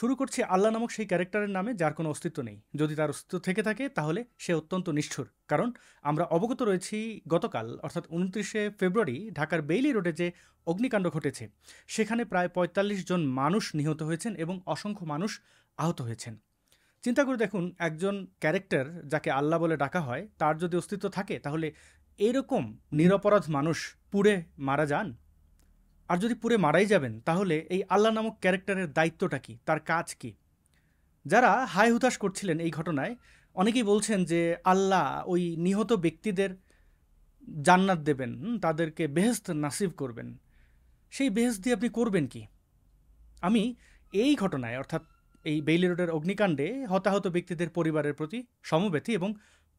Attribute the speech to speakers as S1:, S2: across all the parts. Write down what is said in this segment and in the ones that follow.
S1: শুরু করছি আল্লাহ নামক সেই ক্যারেক্টারের নামে যার কোনো অস্তিত্ব নেই। যদি তার অস্তিত্ব থেকে থাকে তাহলে সে অত্যন্ত নিষ্ঠুর। কারণ আমরা অবগত রয়েছি গতকাল অর্থাৎ ২৯শে ফেব্রুয়ারি ঢাকার বেইলি রোডে যে অগ্নিকাণ্ড ঘটেছে সেখানে প্রায় ৪৫ জন মানুষ নিহত হয়েছেন এবং অসংখ্য মানুষ আহত হয়েছেন। চিন্তা করে দেখুন, একজন ক্যারেক্টার যাকে আল্লাহ বলে ডাকা হয় তার যদি অস্তিত্ব থাকে তাহলে এরকম নিরপরাধ মানুষ পুড়ে মারা যান। আর যদি পুড়ে মারাই যাবেন তাহলে এই আল্লাহ নামক ক্যারেক্টারের দায়িত্বটা কি, তার কাজ কি? যারা হায় হুতাশ করছিলেন এই ঘটনায় অনেকেই বলছেন যে আল্লাহ ওই নিহত ব্যক্তিদের জান্নাত দেবেন, তাদেরকে বেহেশত নাসিব করবেন। সেই বেহেশত দিয়ে আপনি করবেন কি? আমি এই ঘটনায় অর্থাৎ এই বেইলি রোডের অগ্নিকাণ্ডে হতাহত ব্যক্তিদের পরিবারের প্রতি সমবেতি এবং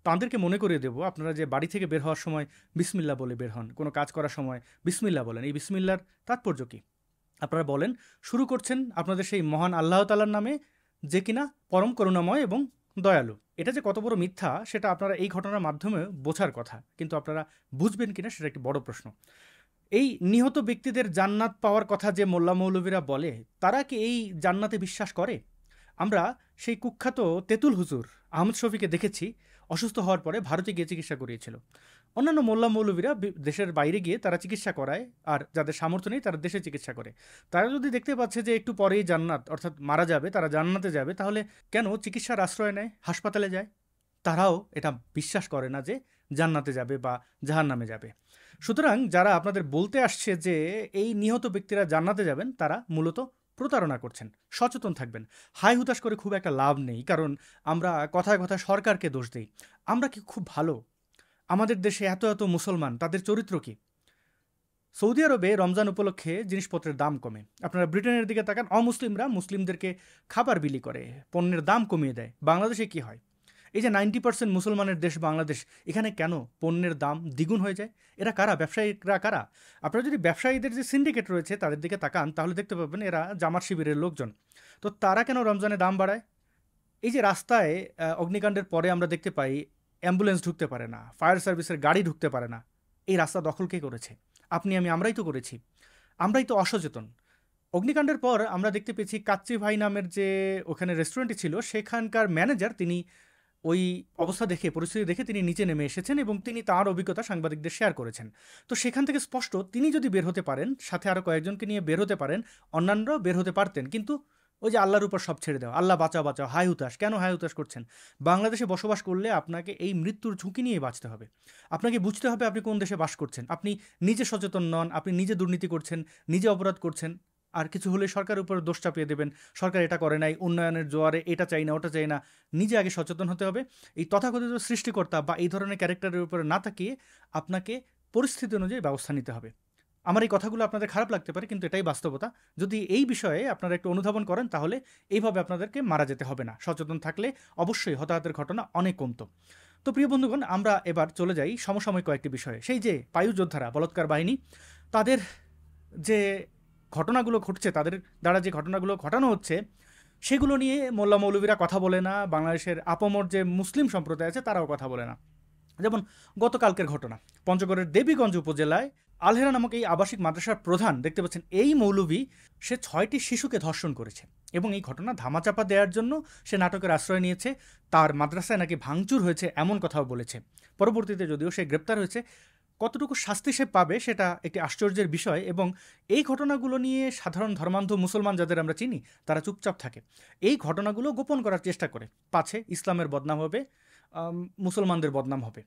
S1: তাদেরকে মনে করিয়ে দেব, আপনারা যে বাড়ি থেকে বের হওয়ার সময় বিসমিল্লাহ বলে বের হন, কোনো কাজ করার সময় বিসমিল্লাহ বলেন, এই বিসমিল্লার তাৎপর্য কী? আপনারা বলেন শুরু করছেন আপনাদের সেই মহান আল্লাহ তাআলার নামে, যে কিনা পরম করুণাময় এবং দয়ালু। এটা যে কত বড় মিথ্যা সেটা আপনারা এই ঘটনার মাধ্যমে বোঝার কথা, কিন্তু আপনারা বুঝবেন কিনা সেটা একটি বড় প্রশ্ন। এই নিহত ব্যক্তিদের জান্নাত পাওয়ার কথা যে মোল্লা মৌলভীরা বলে, তারা কি এই জান্নাতে বিশ্বাস করে? আমরা সেই কুখ্যাত তেঁতুল হুজুর আহমদ শফিকে দেখেছি অসুস্থ হওয়ার পরে ভারতে গিয়ে চিকিৎসা করিয়েছিল। অন্যান্য মোল্লা মৌলভীরা দেশের বাইরে গিয়ে তারা চিকিৎসা করায়, আর যাদের সামর্থ্য নেই তারা দেশে চিকিৎসা করে। তারা যদি দেখতে পাচ্ছে যে একটু পরেই জান্নাত অর্থাৎ মারা যাবে, তারা জান্নাতে যাবে, তাহলে কেন চিকিৎসার আশ্রয় নেয়, হাসপাতালে যায়? তারাও এটা বিশ্বাস করে না যে জান্নাতে যাবে বা জাহান্নামে যাবে। সুতরাং যারা আপনাদের বলতে আসছে যে এই নিহত ব্যক্তিরা জান্নাতে যাবেন, তারা মূলত প্রতারণা করছেন। সচেতন থাকবেন। হাই হুতাশ করে খুব একটা লাভ নেই, কারণ আমরা কথায় কথায় সরকারকে দোষ দিই। আমরা কি খুব ভালো? আমাদের দেশে এত এত মুসলমান, তাদের চরিত্র কি? সৌদি আরবে রমজান উপলক্ষে জিনিসপত্রের দাম কমে। আপনারা ব্রিটেনের দিকে তাকান, অমুসলিমরা মুসলিমদেরকে খাবার বিলি করে, পণ্যের দাম কমিয়ে দেয়। বাংলাদেশে কি হয়? এই যে 90% মুসলমানের দেশ বাংলাদেশ, এখানে কেন পণ্যের দাম দ্বিগুণ হয়ে যায়? এরা কারা? ব্যবসায়ীরা কারা? আপনারা যদি ব্যবসায়ীদের যে সিন্ডিকেট রয়েছে তাদের দিকে তাকান তাহলে দেখতে পাবেন এরা জামাত শিবিরের লোকজন। তো তারা কেন রমজানে দাম বাড়ায়? এই যে রাস্তায় অগ্নিকাণ্ডের পরে আমরা দেখতে পাই অ্যাম্বুলেন্স ঢুকতে পারে না, ফায়ার সার্ভিসের গাড়ি ঢুকতে পারে না। এই রাস্তা দখল কে করেছে? আপনি আমি, আমরাই তো করেছি। আমরাই তো অসচেতন। অগ্নিকাণ্ডের পর আমরা দেখতে পেয়েছি কাচ্চি ভাই নামের যে ওখানে রেস্টুরেন্টটি ছিল সেখানকার ম্যানেজার, তিনি ওই অবস্থা দেখে, পরিস্থিতি দেখে তিনি নিচে নেমে এসেছেন এবং তিনি তাঁর অভিজ্ঞতা সাংবাদিকদের শেয়ার করেছেন। তো সেখান থেকে স্পষ্ট তিনি যদি বের হতে পারেন, সাথে আরও কয়েকজনকে নিয়ে বের হতে পারেন, অন্যান্যরাও বের হতে পারতেন। কিন্তু ওই যে আল্লাহর উপর সব ছেড়ে দেওয়া, আল্লাহ বাঁচাও বাঁচাও, হাই হুতাশ। কেন হাই হুতাশ করছেন? বাংলাদেশে বসবাস করলে আপনাকে এই মৃত্যুর ঝুঁকি নিয়ে বাঁচতে হবে। আপনাকে বুঝতে হবে আপনি কোন দেশে বাস করছেন। আপনি নিজে সচেতন নন, আপনি নিজে দুর্নীতি করছেন, নিজে অপরাধ করছেন, আর কিছু হলে সরকারের উপর দোষ চাপিয়ে দেবেন, সরকার এটা করে নাই, উন্নয়নের জোয়ারে এটা চাই না ওটা চাই না। নিজে আগে সচেতন হতে হবে। এই তথাকথিত সৃষ্টিকর্তা বা এই ধরনের ক্যারেক্টারের উপরে না তাকিয়ে আপনাকে পরিস্থিতি অনুযায়ী ব্যবস্থা নিতে হবে। আমার এই কথাগুলো আপনাদের খারাপ লাগতে পারে, কিন্তু এটাই বাস্তবতা। যদি এই বিষয়ে আপনারা একটু অনুধাবন করেন তাহলে এইভাবে আপনাদেরকে মারা যেতে হবে না। সচেতন থাকলে অবশ্যই হতাহতের ঘটনা অনেক কমতো। তো প্রিয় বন্ধুগণ, আমরা এবার চলে যাই সমসাময়িক কয়েকটি বিষয়ে। সেই যে পায়ু যোদ্ধারা, বলৎকার বাহিনী, তাদের যে ঘটনাগুলো ঘটছে, তাদের দ্বারা যে ঘটনাগুলো ঘটানো হচ্ছে, সেগুলো নিয়ে মোল্লা মৌলভীরা কথা বলে না, বাংলাদেশের আপামর যে মুসলিম সম্প্রদায় আছে তারাও কথা বলে না। যেমন গতকালকের ঘটনা, পঞ্চগড়ের দেবীগঞ্জ উপজেলায় আলহেরা নামক এই আবাসিক মাদ্রাসার প্রধান, দেখতে পাচ্ছেন এই মৌলভী, সে 6টি শিশুকে ধর্ষণ করেছে এবং এই ঘটনা ধামাচাপা দেওয়ার জন্য সে নাটকের আশ্রয় নিয়েছে। তার মাদ্রাসায় নাকি ভাঙচুর হয়েছে এমন কথাও বলেছে। পরবর্তীতে যদিও সে গ্রেপ্তার হয়েছে, কতটুকু শাস্তি সে পাবে সেটা একটি আশ্চর্যের বিষয়। এবং এই ঘটনাগুলো নিয়ে সাধারণ ধর্মান্ধ মুসলমান যাদের আমরা চিনি তারা চুপচাপ থাকে। এই ঘটনাগুলো গোপন করার চেষ্টা করে, পাছে ইসলামের বদনাম হবে, মুসলমানদের বদনাম হবে।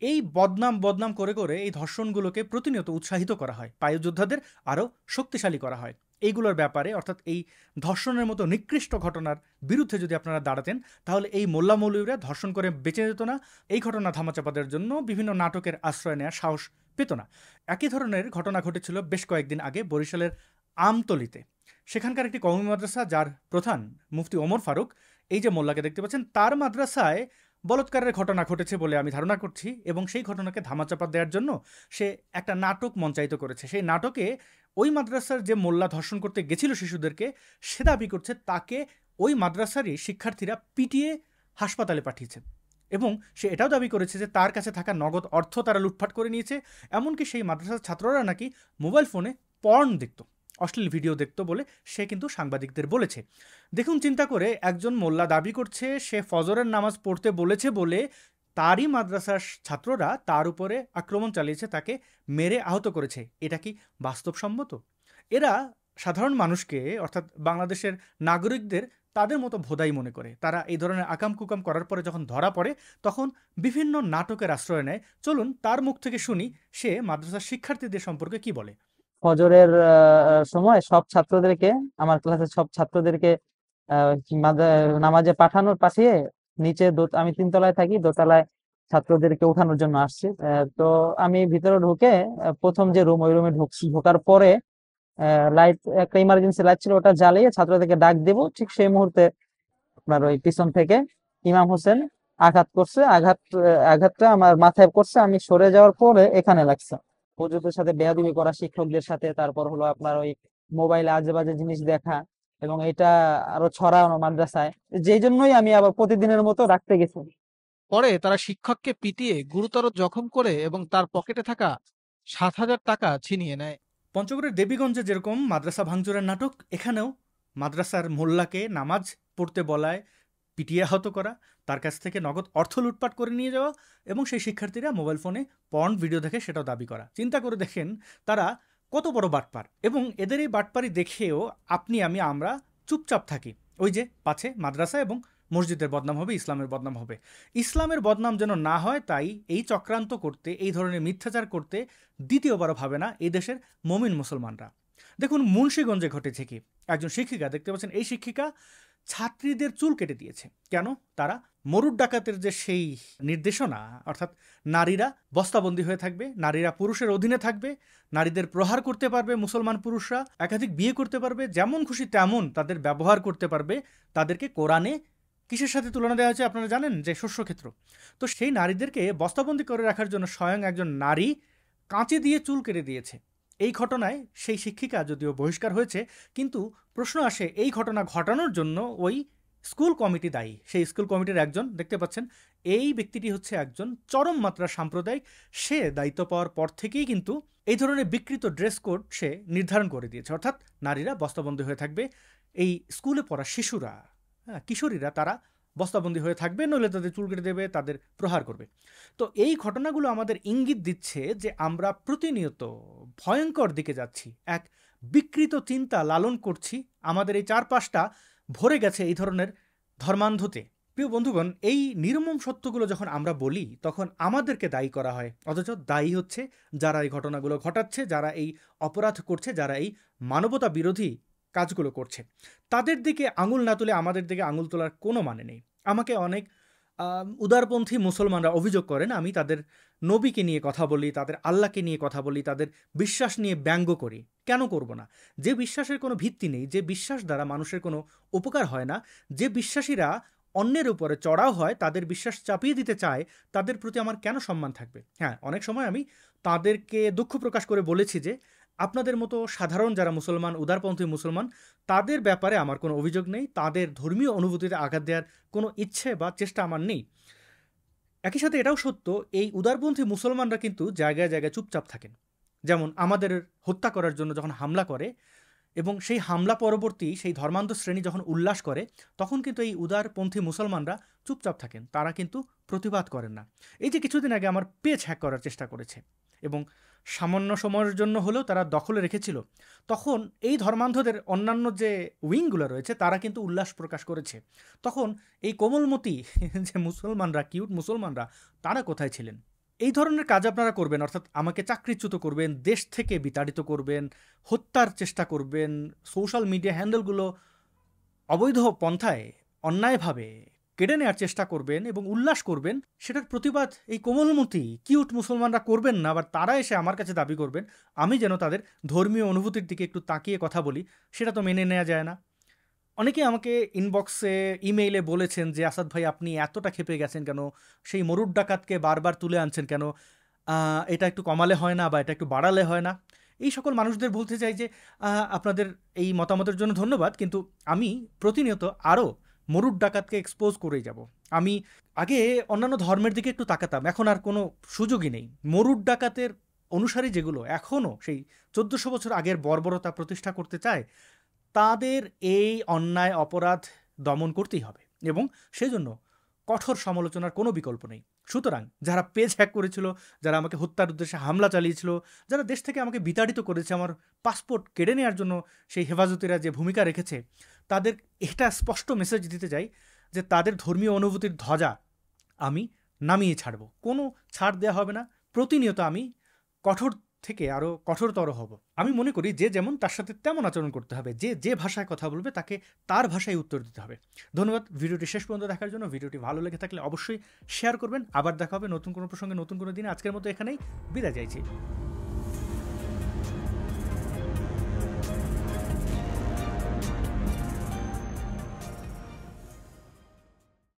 S1: এই বদনাম করে করে এই ধর্ষণগুলোকে প্রতিনিয়ত উৎসাহিত করা হয়, পায়ুযোদ্ধাদের আরও শক্তিশালী করা হয়। এইগুলোর ব্যাপারে অর্থাৎ এই ধর্ষণের মতো নিকৃষ্ট ঘটনার বিরুদ্ধে যদি আপনারা দাঁড়াতেন তাহলে এই মোল্লা মৌলভীরা ধর্ষণ করে বেঁচে যেত না, এই ঘটনা ধামাচাপা দেওয়ার জন্য বিভিন্ন নাটকের আশ্রয় নেওয়ার সাহস পেত না। একই ধরনের ঘটনা ঘটেছিল বেশ কয়েকদিন আগে বরিশালের আমতলিতে। সেখানকার একটি কওমি মাদ্রাসা, যার প্রধান মুফতি ওমর ফারুক, এই যে মোল্লাকে দেখতে পাচ্ছেন, তার মাদ্রাসায় বলৎকারের ঘটনা ঘটেছে বলে আমি ধারণা করছি, এবং সেই ঘটনাকে ধামাচাপা দেওয়ার জন্য সে একটা নাটক মঞ্চায়িত করেছে। সেই নাটকে ওই মাদ্রাসার যে মোল্লা ধর্ষণ করতে গেছিল শিশুদেরকে, সে দাবি করছে তাকে ওই মাদ্রাসারই শিক্ষার্থীরা পিটিয়ে হাসপাতালে পাঠিয়েছে, এবং সে এটাও দাবি করেছে যে তার কাছে থাকা নগদ অর্থ তারা লুটপাট করে নিয়েছে। এমনকি সেই মাদ্রাসার ছাত্ররা নাকি মোবাইল ফোনে পর্ন দেখত। অশ্লীল ভিডিও দেখতো বলে সে কিন্তু সাংবাদিকদের বলেছে। দেখুন চিন্তা করে, একজন মোল্লা দাবি করছে সে ফজরের নামাজ পড়তে বলেছে বলে তারই মাদ্রাসার ছাত্ররা তার উপরে আক্রমণ চালিয়েছে, তাকে মেরে আহত করেছে। এটা কি বাস্তবসম্মত? এরা সাধারণ মানুষকে, অর্থাৎ বাংলাদেশের নাগরিকদের তাদের মতো ভোদাই মনে করে। তারা এই ধরনের আকাম কুকাম করার পরে যখন ধরা পড়ে তখন বিভিন্ন নাটকের আশ্রয় নেয়। চলুন তার মুখ থেকে শুনি সে মাদ্রাসার শিক্ষার্থীদের সম্পর্কে কি বলে।
S2: ফজরের সময় সব ছাত্রদেরকে, আমার ক্লাসের সব ছাত্রদেরকে নামাজে পাঠিয়ে নিচে আমি 3 তলায় থাকি, দোতলায় ছাত্রদেরকে উঠানোর জন্য আসছি। তো আমি ভিতরে ঢুকে প্রথম যে রুম, ওই রুমে ঢোকার পরে লাইট, একটা ইমার্জেন্সি লাইট ছিল, ওটা জ্বালিয়ে ছাত্রদেরকে ডাক দেব, ঠিক সেই মুহূর্তে আপনার ওই পিছন থেকে ইমাম হোসেন আঘাত করছে। আঘাতটা আমার মাথায় করছে, আমি সরে যাওয়ার পরে এখানে লাগছে। হুজুরদের সাথে বেয়াদবি করা, শিক্ষকদের সাথে, তারপর হলো আপনার ওই মোবাইলে আজে বাজে জিনিস দেখা, এবং এটা আরো ছড়ানো মাদ্রাসায়, যেই জন্যই আমি আবার প্রতিদিনের মতো রাখতে গেছি।
S3: পরে তারা শিক্ষককে পিটিয়ে গুরুতর জখম করে এবং তার পকেটে থাকা 7,000 টাকা ছিনিয়ে নেয়।
S1: পঞ্চগড়ের দেবীগঞ্জে যেরকম মাদ্রাসা ভাঙচুরের নাটক, এখানেও মাদ্রাসার মোল্লাকে নামাজ পড়তে বলায় পিটিয়ে আহত করা, তার কাছ থেকে নগদ অর্থ লুটপাট করে নিয়ে যাওয়া, এবং সেই শিক্ষার্থীরা মোবাইল ফোনে পর্ন ভিডিও দেখে সেটাও দাবি করা। চিন্তা করে দেখেন তারা কত বড় বাটপার। এবং এদের এই বাটপারি দেখেও আমরা চুপচাপ থাকি। ওই যে পাছে মাদ্রাসা এবং মসজিদের বদনাম হবে, ইসলামের বদনাম হবে। ইসলামের বদনাম যেন না হয় তাই এই চক্রান্ত করতে, এই ধরনের মিথ্যাচার করতে দ্বিতীয়বারও ভাবে না এই দেশের মমিন মুসলমানরা। দেখুন মুন্সিগঞ্জে ঘটেছে কি, একজন শিক্ষিকা, দেখতে পাচ্ছেন এই শিক্ষিকা ছাত্রীদের চুল কেটে দিয়েছে। কেন? তারা মরুর ডাকাতের যে সেই নির্দেশনা, অর্থাৎ নারীরা বস্তাবন্দি হয়ে থাকবে, নারীরা পুরুষের অধীনে থাকবে, নারীদের প্রহার করতে পারবে, মুসলমান পুরুষরা একাধিক বিয়ে করতে পারবে, যেমন খুশি তেমন তাদের ব্যবহার করতে পারবে। তাদেরকে কোরআনে কিসের সাথে তুলনা দেওয়া হয়েছে আপনারা জানেন? যে শস্যক্ষেত্র। তো সেই নারীদেরকে বস্তাবন্দি করে রাখার জন্য স্বয়ং একজন নারী কাঁচি দিয়ে চুল কেটে দিয়েছে। এই ঘটনায় সেই শিক্ষিকা যদিও বহিষ্কার হয়েছে, কিন্তু প্রশ্ন আসে এই ঘটনা ঘটানোর জন্য ওই স্কুল কমিটি দায়ী। সেই স্কুল কমিটির একজন, দেখতে পাচ্ছেন এই ব্যক্তিটি হচ্ছে একজন চরম মাত্রার সাম্প্রদায়িক। সে দায়িত্ব পাওয়ার পর থেকেই কিন্তু এই ধরনের বিকৃত ড্রেস কোড সে নির্ধারণ করে দিয়েছে, অর্থাৎ নারীরা বস্তাবন্দি হয়ে থাকবে। এই স্কুলে পড়া শিশুরা, কিশোরীরা, তারা বস্তাবন্দি হয়ে থাকবে, নইলে তাদের চুল কেটে দেবে, তাদের প্রহার করবে। তো এই ঘটনাগুলো আমাদের ইঙ্গিত দিচ্ছে যে আমরা প্রতিনিয়ত ভয়ঙ্কর দিকে যাচ্ছি, এক বিকৃত চিন্তা লালন করছি। আমাদের এই চারপাশটা ভরে গেছে এই ধরনের ধর্মান্ধতে। প্রিয় বন্ধুগণ, এই নির্মম সত্যগুলো যখন আমরা বলি তখন আমাদেরকে দায়ী করা হয়, অথচ দায়ী হচ্ছে যারা এই ঘটনাগুলো ঘটাচ্ছে, যারা এই অপরাধ করছে, যারা এই মানবতা বিরোধী কাজগুলো করছে। তাদের দিকে আঙুল না তুলে আমাদের দিকে আঙুল তোলার কোনো মানে নেই। আমাকে অনেক উদারপন্থী মুসলমানরা অভিযোগ করেন আমি তাদের নবীকে নিয়ে কথা বলি, তাদের আল্লাহকে নিয়ে কথা বলি, তাদের বিশ্বাস নিয়ে ব্যঙ্গ করি। কেন করব না? যে বিশ্বাসের কোনো ভিত্তি নেই, যে বিশ্বাস দ্বারা মানুষের কোনো উপকার হয় না, যে বিশ্বাসীরা অন্যের উপরে চড়াও হয়, তাদের বিশ্বাস চাপিয়ে দিতে চায়, তাদের প্রতি আমার কেন সম্মান থাকবে? হ্যাঁ, অনেক সময় আমি তাদেরকে দুঃখ প্রকাশ করে বলেছি যে আপনাদের মতো সাধারণ যারা মুসলমান, উদারপন্থী মুসলমান, তাদের ব্যাপারে আমার কোনো অভিযোগ নেই, তাদের ধর্মীয় অনুভূতিতে আঘাত দেওয়ার কোনো ইচ্ছে বা চেষ্টা আমার নেই। একই সাথে এটাও সত্য, এই উদারপন্থী মুসলমানরা কিন্তু জায়গায় জায়গায় চুপচাপ থাকেন। যেমন আমাদের হত্যা করার জন্য যখন হামলা করে এবং সেই হামলা পরবর্তী সেই ধর্মান্ধ শ্রেণী যখন উল্লাস করে, তখন কিন্তু এই উদারপন্থী মুসলমানরা চুপচাপ থাকেন, তারা কিন্তু প্রতিবাদ করেন না। এই যে কিছুদিন আগে আমার পেজ হ্যাক করার চেষ্টা করেছে এবং সামান্য সময়ের জন্য হলেও তারা দখলে রেখেছিল, তখন এই ধর্মান্ধদের অন্যান্য যে উইংগুলো রয়েছে তারা কিন্তু উল্লাস প্রকাশ করেছে। তখন এই কোমলমতি যে মুসলমানরা, কিউট মুসলমানরা, তারা কোথায় ছিলেন? এই ধরনের কাজ আপনারা করবেন, অর্থাৎ আমাকে চাকরিচ্যুত করবেন, দেশ থেকে বিতাড়িত করবেন, হত্যার চেষ্টা করবেন, সোশ্যাল মিডিয়া হ্যান্ডেলগুলো অবৈধ পন্থায় অন্যায়ভাবে কেড়ে নেওয়ার চেষ্টা করবেন এবং উল্লাস করবেন, সেটার প্রতিবাদ এই কোমলমতি কিউট মুসলমানরা করবেন না। আবার তারা এসে আমার কাছে দাবি করবেন আমি যেন তাদের ধর্মীয় অনুভূতির দিকে একটু তাকিয়ে কথা বলি, সেটা তো মেনে নেওয়া যায় না। অনেকে আমাকে ইনবক্সে, ইমেইলে বলেছেন যে আসাদ ভাই আপনি এতটা ক্ষেপে গেছেন কেন, সেই মরুর ডাকাতকে বারবার তুলে আনছেন কেন, এটা একটু কমালে হয় না বা এটা একটু বাড়ালে হয় না? এই সকল মানুষদের বলতে চাই যে আপনাদের এই মতামতের জন্য ধন্যবাদ, কিন্তু আমি প্রতিনিয়ত আরও মরুর ডাকাতকে এক্সপোজ করেই যাব। আমি আগে অন্যান্য ধর্মের দিকে একটু তাকাতাম, এখন আর কোনো সুযোগই নেই। মরুর ডাকাতের অনুসারী যেগুলো এখনও সেই 1400 বছর আগের বর্বরতা প্রতিষ্ঠা করতে চায়, তাদের এই অন্যায় অপরাধ দমন করতেই হবে এবং সেজন্য কঠোর সমালোচনার কোনো বিকল্প নেই। সুতরাং যারা পেজ হ্যাক করেছিল, যারা আমাকে হত্যার উদ্দেশ্যে হামলা চালিয়েছিল, যারা দেশ থেকে আমাকে বিতাড়িত করেছে, আমার পাসপোর্ট কেড়ে নেওয়ার জন্য সেই হেফাজতিরা যে ভূমিকা রেখেছে, তাদের এটা স্পষ্ট মেসেজ দিতে চাই যে তাদের ধর্মীয় অনুভূতির ধ্বজা আমি নামিয়ে ছাড়ব। কোনো ছাড় দেওয়া হবে না। প্রতিনিয়ত আমি কঠোর থেকে আরও কঠোরতর হব। আমি মনে করি যে যেমন তার সাথে তেমন আচরণ করতে হবে। যে যে ভাষায় কথা বলবে তাকে তার ভাষায় উত্তর দিতে হবে। ধন্যবাদ ভিডিওটি শেষ পর্যন্ত দেখার জন্য। ভিডিওটি ভালো লেগে থাকলে অবশ্যই শেয়ার করবেন। আবার দেখা হবে নতুন কোনো প্রসঙ্গে নতুন কোনো দিনে। আজকের মতো এখানেই বিদায় চাইছি।